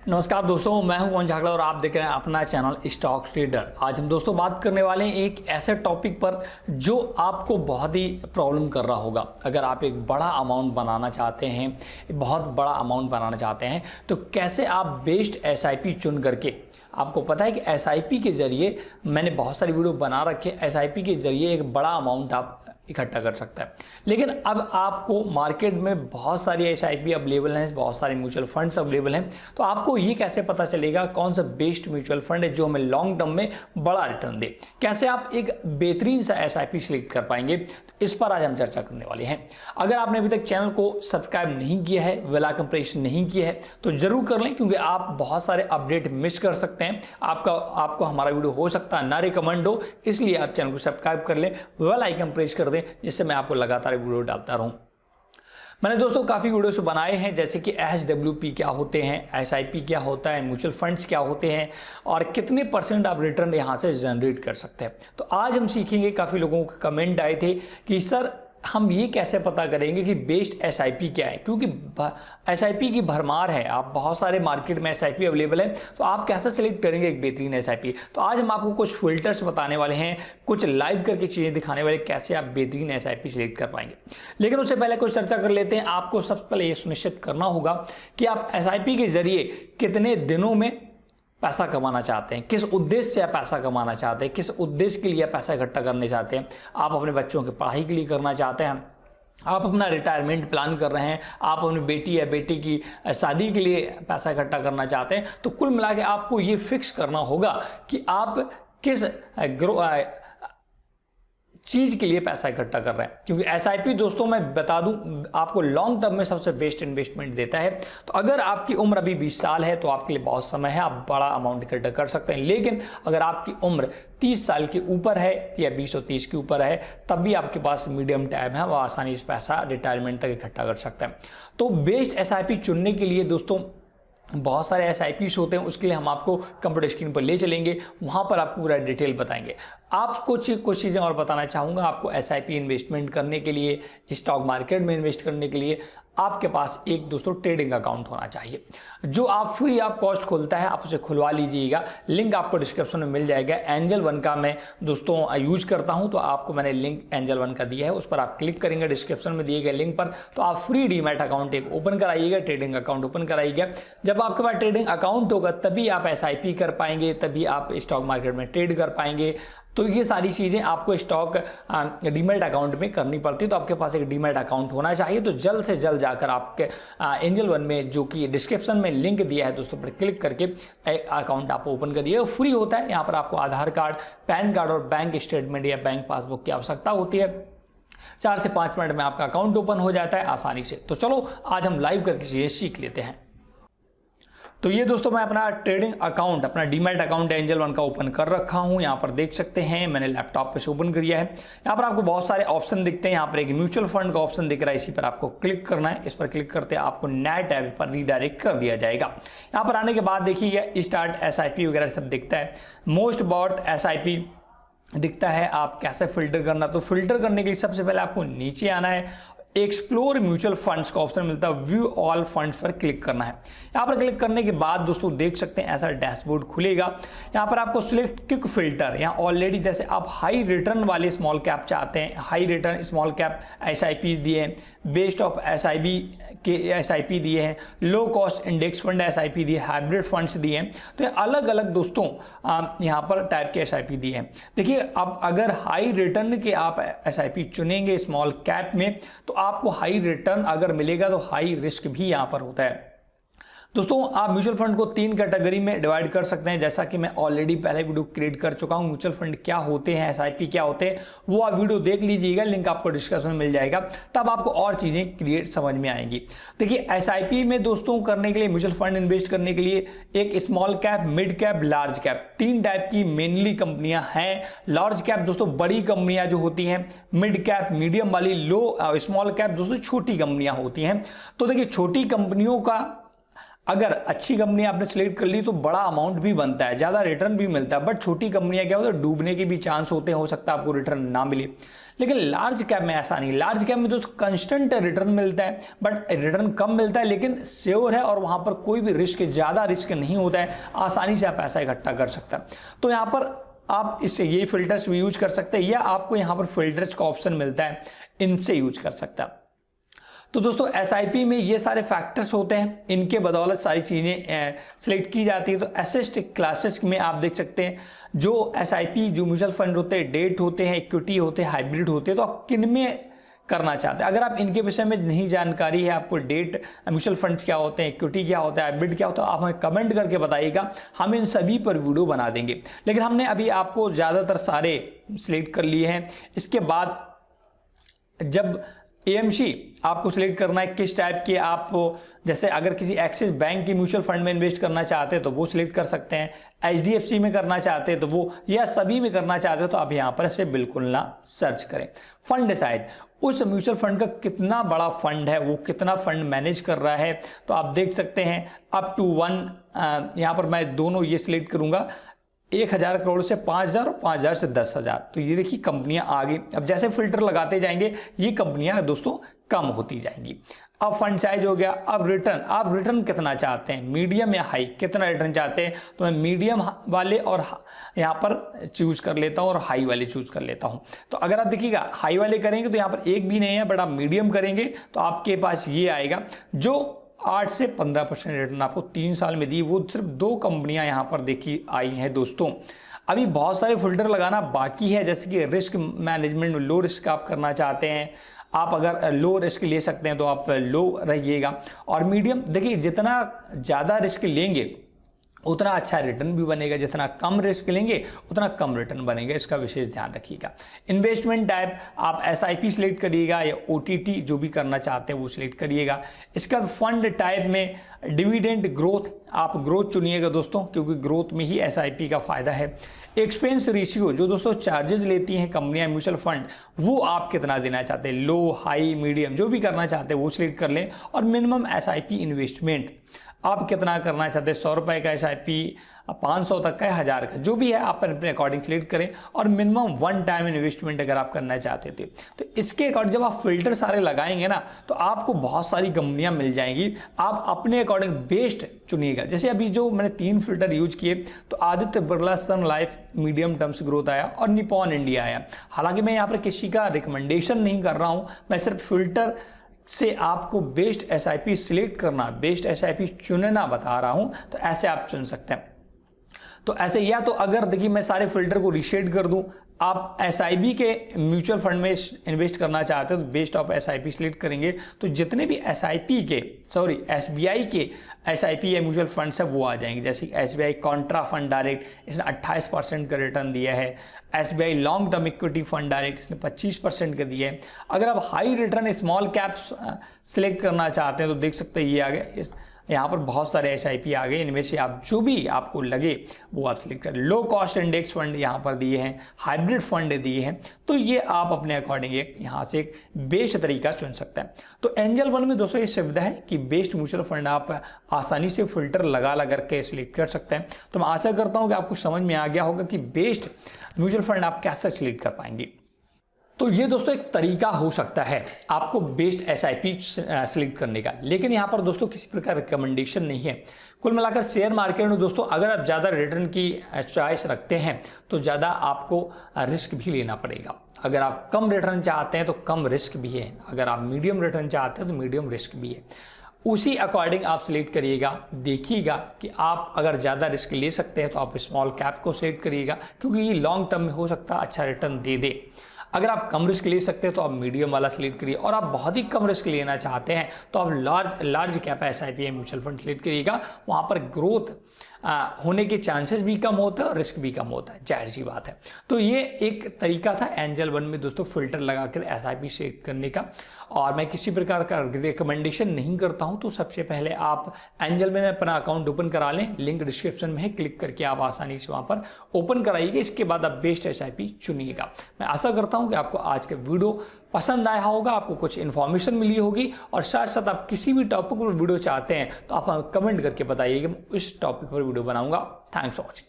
नमस्कार दोस्तों, मैं हूं पवन झागड़ा और आप देख रहे हैं अपना चैनल स्टॉक ट्रेडर। आज हम दोस्तों बात करने वाले हैं एक ऐसे टॉपिक पर जो आपको बहुत ही प्रॉब्लम कर रहा होगा। अगर आप एक बड़ा अमाउंट बनाना चाहते हैं, बहुत बड़ा अमाउंट बनाना चाहते हैं, तो कैसे आप बेस्ट एसआईपी चुन करके, आपको पता है कि एसआईपी के जरिए मैंने बहुत सारी वीडियो बना रखे, एसआईपी के जरिए एक बड़ा अमाउंट आप इकट्ठा कर सकता है। लेकिन अब आपको मार्केट में बहुत सारी एसआईपी अवेलेबल हैं, बहुत सारे म्यूचुअल फंड्स अवेलेबल हैं, तो आपको ये कैसे पता चलेगा कौन सा बेस्ट म्यूचुअल फंड है जो हमें लॉन्ग टर्म में बड़ा रिटर्न दे? कैसे आप एक बेहतरीन सा एसआईपी सिलेक्ट कर पाएंगे, इस पर आज हम चर्चा करने वाले हैं। अगर आपने अभी तक चैनल को सब्सक्राइब नहीं किया है, बेल आइकन प्रेस नहीं किया है, तो जरूर कर लें, क्योंकि आप बहुत सारे अपडेट मिस कर सकते हैं। आपको हमारा वीडियो हो सकता है ना रिकमेंड हो, इसलिए आप चैनल को सब्सक्राइब कर लें, बेल आइकन प्रेस कर दें, जिससे मैं आपको लगातार वीडियो डालता रहूं। मैंने दोस्तों काफ़ी वीडियोस बनाए हैं, जैसे कि SWP क्या होते हैं, SIP क्या होता है, म्यूचुअल फंड्स क्या होते हैं और कितने % आप रिटर्न यहाँ से जनरेट कर सकते हैं। तो आज हम सीखेंगे। काफ़ी लोगों के कमेंट आए थे कि सर हम ये कैसे पता करेंगे कि बेस्ट SIP क्या है, क्योंकि SIP की भरमार है, आप बहुत सारे मार्केट में SIP अवेलेबल है, तो आप कैसे सेलेक्ट करेंगे एक बेहतरीन SIP? तो आज हम आपको कुछ फिल्टर्स बताने वाले हैं, कुछ लाइव करके चीज़ें दिखाने वाले, कैसे आप बेहतरीन SIP सेलेक्ट कर पाएंगे। लेकिन उससे पहले कुछ चर्चा कर लेते हैं। आपको सबसे पहले ये सुनिश्चित करना होगा कि आप SIP के जरिए कितने दिनों में पैसा कमाना चाहते हैं, किस उद्देश्य से आप पैसा कमाना चाहते हैं, किस उद्देश्य के लिए आप पैसा इकट्ठा करने चाहते हैं। आप अपने बच्चों की पढ़ाई के लिए करना चाहते हैं, आप अपना रिटायरमेंट प्लान कर रहे हैं, आप अपनी बेटी या बेटे की शादी के लिए पैसा इकट्ठा करना चाहते हैं, तो कुल मिला के आपको ये फिक्स करना होगा कि आप किस चीज़ के लिए पैसा इकट्ठा कर रहे हैं। क्योंकि SIP दोस्तों मैं बता दूं आपको लॉन्ग टर्म में सबसे बेस्ट इन्वेस्टमेंट देता है। तो अगर आपकी उम्र अभी 20 साल है तो आपके लिए बहुत समय है, आप बड़ा अमाउंट इकट्ठा कर सकते हैं। लेकिन अगर आपकी उम्र 30 साल के ऊपर है या 20 और 30 के ऊपर है, तब भी आपके पास मीडियम टाइम है, वो आसानी से पैसा रिटायरमेंट तक इकट्ठा कर सकते हैं। तो बेस्ट SIP चुनने के लिए दोस्तों बहुत सारे SIPs होते हैं, उसके लिए हम आपको कंप्यूटर स्क्रीन पर ले चलेंगे, वहाँ पर आपको पूरा डिटेल बताएंगे। आपको कुछ चीज़ें और बताना चाहूँगा। आपको SIP इन्वेस्टमेंट करने के लिए, स्टॉक मार्केट में इन्वेस्ट करने के लिए आपके पास एक दोस्तों ट्रेडिंग अकाउंट होना चाहिए, जो आप फ्री ऑफ कॉस्ट खोलता है, आप उसे खुलवा लीजिएगा। लिंक आपको डिस्क्रिप्शन में मिल जाएगा। एंजल वन का मैं दोस्तों यूज करता हूं, तो आपको मैंने लिंक एंजल वन का दिया है, उस पर आप क्लिक करेंगे डिस्क्रिप्शन में दिए गए लिंक पर, तो आप फ्री डीमैट अकाउंट एक ओपन कराइएगा, ट्रेडिंग अकाउंट ओपन कराइएगा। जब आपके पास ट्रेडिंग अकाउंट होगा तभी आप SIP कर पाएंगे, तभी आप स्टॉक मार्केट में ट्रेड कर पाएंगे। तो ये सारी चीज़ें आपको स्टॉक डीमैट अकाउंट में करनी पड़ती है, तो आपके पास एक डीमैट अकाउंट होना चाहिए। तो जल्द से जल्द जाकर आपके एंजल वन में, जो कि डिस्क्रिप्शन में लिंक दिया है दोस्तों, पर क्लिक करके अकाउंट आप ओपन करिए। फ्री होता है। यहाँ पर आपको आधार कार्ड, पैन कार्ड और बैंक स्टेटमेंट या बैंक पासबुक की आवश्यकता होती है। 4 से 5 मिनट में आपका अकाउंट ओपन हो जाता है आसानी से। तो चलो आज हम लाइव करके चीज़ें सीख लेते हैं। तो ये दोस्तों मैं अपना ट्रेडिंग अकाउंट, अपना डीमैट अकाउंट एंजल वन का ओपन कर रखा हूँ। यहाँ पर देख सकते हैं मैंने लैपटॉप पे से ओपन किया है। यहाँ पर आपको बहुत सारे ऑप्शन दिखते हैं। यहाँ पर एक म्यूचुअल फंड का ऑप्शन दिख रहा है, इसी पर आपको क्लिक करना है। इस पर क्लिक करते आपको नए टैब पर रीडायरेक्ट कर दिया जाएगा। यहाँ पर आने के बाद देखिए स्टार्ट SIP वगैरह सब दिखता है। मोस्ट बॉट SIP दिखता है। आप कैसे फिल्टर करना, तो फिल्टर करने के लिए सबसे पहले आपको नीचे आना है, एक्सप्लोर म्यूचुअल फंड्स का ऑप्शन मिलता है, व्यू ऑल फंड्स पर क्लिक करना है। यहाँ पर क्लिक करने के बाद दोस्तों देख सकते हैं ऐसा डैशबोर्ड खुलेगा। यहाँ पर आपको सिलेक्ट क्विक फिल्टर, यहाँ ऑलरेडी जैसे आप हाई रिटर्न वाले स्मॉल कैप चाहते हैं, high return small cap SIP दिए हैं, बेस्ट ऑफ SIP दिए हैं, low cost index fund SIP दिए, हाइब्रिड फंड्स दिए हैं। तो ये अलग अलग दोस्तों यहाँ पर टाइप के SIP दिए हैं। देखिए अब अगर हाई रिटर्न के आप SIP चुनेंगे स्मॉल कैप में, तो आपको हाई रिटर्न अगर मिलेगा तो हाई रिस्क भी यहाँ पर होता है। दोस्तों आप म्यूचुअल फंड को 3 कैटेगरी में डिवाइड कर सकते हैं, जैसा कि मैं ऑलरेडी पहले वीडियो क्रिएट कर चुका हूं। म्यूचुअल फंड क्या होते हैं, SIP क्या होते हैं, वो आप वीडियो देख लीजिएगा, लिंक आपको डिस्क्रिप्शन में मिल जाएगा, तब आपको और चीज़ें क्लियर समझ में आएंगी। देखिए SIP में दोस्तों करने के लिए, म्यूचुअल फंड इन्वेस्ट करने के लिए एक small cap, mid cap, large cap, 3 type की मेनली कंपनियां हैं। लार्ज कैप दोस्तों बड़ी कंपनियां जो होती हैं, मिड कैप मीडियम वाली, लो स्मॉल कैप दोस्तों छोटी कंपनियां होती हैं। तो देखिए छोटी कंपनियों का अगर अच्छी कंपनी आपने सिलेक्ट कर ली तो बड़ा अमाउंट भी बनता है, ज़्यादा रिटर्न भी मिलता है, बट छोटी कंपनियां क्या होता है डूबने के भी चांस होते हैं, हो सकता है आपको रिटर्न ना मिले। लेकिन लार्ज कैप में ऐसा नहीं, लार्ज कैप में तो कंस्टेंट रिटर्न मिलता है, बट रिटर्न कम मिलता है लेकिन श्योर है, और वहां पर कोई भी रिस्क, ज़्यादा रिस्क नहीं होता है, आसानी से आप पैसा इकट्ठा कर सकते हैं। तो यहाँ पर आप इससे ये फिल्टर्स भी यूज कर सकते हैं, या आपको यहाँ पर फिल्टर्स का ऑप्शन मिलता है, इनसे यूज कर सकता है। तो दोस्तों एसआईपी में ये सारे फैक्टर्स होते हैं, इनके बदौलत सारी चीज़ें सिलेक्ट की जाती है। तो एसेट क्लासेस में आप देख सकते हैं जो एसआईपी, जो म्यूचुअल फंड होते हैं, डेट होते हैं, इक्विटी होते हैं, हाइब्रिड होते हैं, तो आप किन में करना चाहते हैं। अगर आप इनके विषय में नहीं जानकारी है, आपको डेट म्यूचुअल फंड्स क्या होते हैं, इक्विटी क्या होता है, हाइब्रिड क्या होता है, आप हमें कमेंट करके बताइएगा, हम इन सभी पर वीडियो बना देंगे। लेकिन हमने अभी आपको ज़्यादातर सारे सिलेक्ट कर लिए हैं। इसके बाद जब एएमसी आपको सिलेक्ट करना है किस टाइप के, आप जैसे अगर किसी एक्सिस बैंक की म्यूचुअल फंड में इन्वेस्ट करना चाहते हैं तो वो सिलेक्ट कर सकते हैं, एचडीएफसी में करना चाहते हैं तो वो, या सभी में करना चाहते हो तो आप यहाँ पर इसे बिल्कुल ना सर्च करें। फंड साइज, उस म्यूचुअल फंड का कितना बड़ा फंड है, वो कितना फंड मैनेज कर रहा है, तो आप देख सकते हैं अप टू 1, यहाँ पर मैं दोनों ये सिलेक्ट करूँगा, 1000 करोड़ से 5000 और 5000 से 10,000। तो ये देखिए कंपनियां आगे, अब जैसे फिल्टर लगाते जाएंगे ये कंपनियां दोस्तों कम होती जाएंगी। अब फंड साइज हो गया। अब रिटर्न, आप रिटर्न कितना चाहते हैं, मीडियम या हाई, कितना रिटर्न चाहते हैं, तो मैं मीडियम वाले और यहाँ पर चूज कर लेता हूँ और हाई वाले चूज कर लेता हूँ। तो अगर आप देखिएगा हाई वाले करेंगे तो यहाँ पर एक भी नहीं है, बट आप मीडियम करेंगे तो आपके पास ये आएगा जो 8 से 15% रिटर्न आपको 3 साल में दी। वो सिर्फ 2 कंपनियां यहाँ पर देखी आई हैं दोस्तों। अभी बहुत सारे फिल्टर लगाना बाकी है, जैसे कि रिस्क मैनेजमेंट में लो रिस्क आप करना चाहते हैं, आप अगर लो रिस्क ले सकते हैं तो आप लो रहिएगा, और मीडियम, देखिए जितना ज़्यादा रिस्क लेंगे उतना अच्छा रिटर्न भी बनेगा, जितना कम रिस्क लेंगे उतना कम रिटर्न बनेगा, इसका विशेष ध्यान रखिएगा। इन्वेस्टमेंट टाइप आप एसआईपी सिलेक्ट करिएगा या ओटीटी जो भी करना चाहते हैं वो सिलेक्ट करिएगा। इसका फंड टाइप में डिविडेंड ग्रोथ, आप ग्रोथ चुनिएगा दोस्तों, क्योंकि ग्रोथ में ही एसआईपी का फायदा है। एक्सपेंस रेशियो, जो दोस्तों चार्जेस लेती हैं कंपनियां म्यूचुअल फंड, वो आप कितना देना चाहते हैं, लो हाई मीडियम जो भी करना चाहते हैं वो सिलेक्ट कर लें। और मिनिमम एसआईपी इन्वेस्टमेंट आप कितना करना चाहते हैं, 100 रुपये का एसआईपी, 500 तक का, 1000 का, जो भी है आप अपने अकॉर्डिंग सिलेक्ट करें। और मिनिमम 1 टाइम इन्वेस्टमेंट अगर आप करना चाहते थे तो इसके अकॉर्डिंग जब आप फिल्टर सारे लगाएंगे ना तो आपको बहुत सारी कंपनियां मिल जाएंगी, आप अपने अकॉर्डिंग बेस्ट चुनिएगा। जैसे अभी जो मैंने 3 फिल्टर यूज किए तो आदित्य बिरला सन लाइफ मीडियम टर्म्स ग्रोथ आया और निपॉन इंडिया आया। हालांकि मैं यहाँ पर किसी का रिकमेंडेशन नहीं कर रहा हूँ, मैं सिर्फ फिल्टर से आपको बेस्ट एसआईपी सिलेक्ट करना, बेस्ट एसआईपी चुनना बता रहा हूं, तो ऐसे आप चुन सकते हैं। तो ऐसे, या तो अगर देखिए मैं सारे फिल्टर को रीशेड कर दूं, आप एसआईपी के म्यूचुअल फंड में इन्वेस्ट करना चाहते हो तो बेस्ट ऑफ एसआईपी सिलेक्ट करेंगे तो जितने भी एसआईपी के, एसबीआई के एसआईपी या म्यूचुअल फंड्स है वो आ जाएंगे। जैसे एसबीआई कॉन्ट्रा फंड डायरेक्ट, इसने 28% का रिटर्न दिया है। SBI long term equity fund direct, इसने 25% का दिया है। अगर आप high return small caps select करना चाहते हैं तो देख सकते हैं ये आ गए, यहाँ पर बहुत सारे एसआईपी आ गए, इनमें से आप जो भी आपको लगे वो आप सिलेक्ट करें। लो कॉस्ट इंडेक्स फंड यहाँ पर दिए हैं, हाइब्रिड फंड दिए हैं, तो ये आप अपने अकॉर्डिंग यहाँ से एक बेस्ट तरीका चुन सकते हैं। तो एंजल वन में दोस्तों ये सुविधा है कि बेस्ट म्यूचुअल फंड आप आसानी से फिल्टर लगा के सिलेक्ट कर सकते हैं। तो मैं आशा करता हूँ कि आपको समझ में आ गया होगा कि बेस्ट म्यूचुअल फंड आप कैसे सिलेक्ट कर पाएंगे। तो ये दोस्तों एक तरीका हो सकता है आपको बेस्ट एसआईपी सिलेक्ट करने का, लेकिन यहाँ पर दोस्तों किसी प्रकार रिकमेंडेशन नहीं है। कुल मिलाकर शेयर मार्केट में दोस्तों अगर आप ज़्यादा रिटर्न की चॉइस रखते हैं तो ज़्यादा आपको रिस्क भी लेना पड़ेगा। अगर आप कम रिटर्न चाहते हैं तो कम रिस्क भी है, अगर आप मीडियम रिटर्न चाहते हैं तो मीडियम रिस्क भी है। उसी अकॉर्डिंग आप सिलेक्ट करिएगा। देखिएगा कि आप अगर ज़्यादा रिस्क ले सकते हैं तो आप स्मॉल कैप को सिलेक्ट करिएगा, क्योंकि ये लॉन्ग टर्म में हो सकता है अच्छा रिटर्न दे दे। अगर आप कम रिस्क ले सकते हैं तो आप मीडियम वाला सिलेक्ट करिए, और आप बहुत ही कम रिस्क लेना चाहते हैं तो आप large cap SIP mutual fund select करिएगा। वहाँ पर ग्रोथ होने के चांसेस भी कम होते हैं और रिस्क भी कम होता है, जाहिर सी बात है। तो ये एक तरीका था एंजल वन में दोस्तों फिल्टर लगाकर एसआईपी सेट करने का, और मैं किसी प्रकार का रिकमेंडेशन नहीं करता हूं। तो सबसे पहले आप एंजल में अपना अकाउंट ओपन करा लें, लिंक डिस्क्रिप्शन में है, क्लिक करके आप आसानी से वहां पर ओपन कराइएगा। इसके बाद आप बेस्ट एसआईपी चुनिएगा। मैं आशा करता हूं कि आपको आज का वीडियो पसंद आया होगा, आपको कुछ इन्फॉर्मेशन मिली होगी, और साथ साथ आप किसी भी टॉपिक पर वीडियो चाहते हैं तो आप हमें कमेंट करके बताइए कि मैं इस टॉपिक पर वीडियो बनाऊंगा। Thanks for watching.